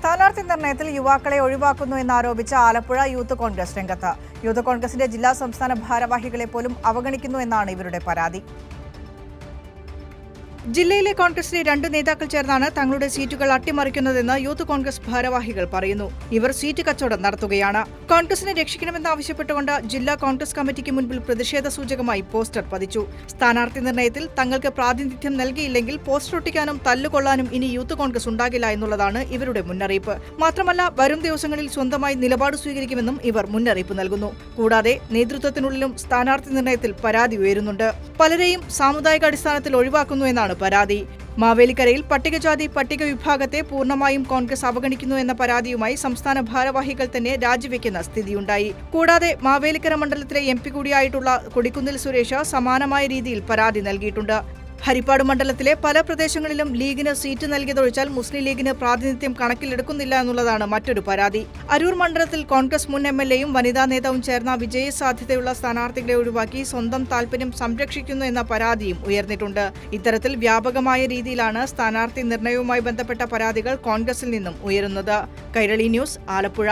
സ്ഥാനാർത്ഥി നിർണയത്തിൽ യുവാക്കളെ ഒഴിവാക്കുന്നു എന്നാരോപിച്ച് ആലപ്പുഴ യൂത്ത് കോൺഗ്രസ് രംഗത്ത്. യൂത്ത് കോൺഗ്രസിന്റെ ജില്ലാ സംസ്ഥാന ഭാരവാഹികളെ പോലും അവഗണിക്കുന്നു എന്നാണ് ഇവരുടെ പരാതി. ജില്ലയിലെ കോൺഗ്രസിലെ 2 നേതാക്കൾ ചേർന്നാണ് തങ്ങളുടെ സീറ്റുകൾ അട്ടിമറിക്കുന്നതെന്ന് യൂത്ത് കോൺഗ്രസ് ഭാരവാഹികൾ പറയുന്നു. ഇവർ സീറ്റ് കച്ചവടം നടത്തുകയാണ്. കോൺഗ്രസിനെ രക്ഷിക്കണമെന്നാവശ്യപ്പെട്ടുകൊണ്ട് ജില്ലാ കോൺഗ്രസ് കമ്മിറ്റിക്ക് മുൻപിൽ പ്രതിഷേധ സൂചകമായി പോസ്റ്റർ പതിച്ചു. സ്ഥാനാർത്ഥി നിർണയത്തിൽ തങ്ങൾക്ക് പ്രാതിനിധ്യം നൽകിയില്ലെങ്കിൽ പോസ്റ്റർ ഒട്ടിക്കാനും തല്ലുകൊള്ളാനും ഇനി യൂത്ത് കോൺഗ്രസ് ഉണ്ടാകില്ല എന്നുള്ളതാണ് ഇവരുടെ മുന്നറിയിപ്പ്. മാത്രമല്ല, വരും ദിവസങ്ങളിൽ സ്വന്തമായി നിലപാട് സ്വീകരിക്കുമെന്നും ഇവർ മുന്നറിയിപ്പ് നൽകുന്നു. കൂടാതെ നേതൃത്വത്തിനുള്ളിലും സ്ഥാനാർത്ഥി നിർണയത്തിൽ പരാതി ഉയരുന്നുണ്ട്. പലരെയും സാമുദായിക അടിസ്ഥാനത്തിൽ ഒഴിവാക്കുന്നു എന്നാണ് പരാതി. മാവേലിക്കരയിൽ പട്ടികജാതി പട്ടിക വിഭാഗത്തെ പൂർണ്ണമായും കോൺഗ്രസ് അവഗണിക്കുന്നു എന്ന പരാതിയുമായി സംസ്ഥാന ഭാരവാഹികൾ തന്നെ രാജിവെക്കുന്ന സ്ഥിതിയുണ്ടായി. കൂടാതെ മാവേലിക്കര മണ്ഡലത്തിലെ MP കൂടിയായിട്ടുള്ള കൊടിക്കുന്നിൽ സുരേഷ് സമാനമായ രീതിയിൽ പരാതി നൽകിയിട്ടുണ്ട്. ഹരിപ്പാട് മണ്ഡലത്തിലെ പല പ്രദേശങ്ങളിലും ലീഗിന് സീറ്റ് നൽകിയതൊഴിച്ചാൽ മുസ്ലിം ലീഗിന് പ്രാതിനിധ്യം കണക്കിലെടുക്കുന്നില്ല എന്നുള്ളതാണ് മറ്റൊരു പരാതി. അരൂർ മണ്ഡലത്തിൽ കോൺഗ്രസ് മുൻ MLAയും വനിതാ നേതാവും ചേർന്ന വിജയ സാധ്യതയുള്ള സ്ഥാനാർത്ഥികളെ ഒഴിവാക്കി സ്വന്തം താൽപര്യം സംരക്ഷിക്കുന്നു എന്ന പരാതിയും ഉയർന്നിട്ടുണ്ട്. ഇത്തരത്തിൽ വ്യാപകമായ രീതിയിലാണ് സ്ഥാനാർത്ഥി നിർണയവുമായി ബന്ധപ്പെട്ട പരാതികൾ കോൺഗ്രസിൽ നിന്നും ഉയരുന്നത്. കൈരളി ന്യൂസ്, ആലപ്പുഴ.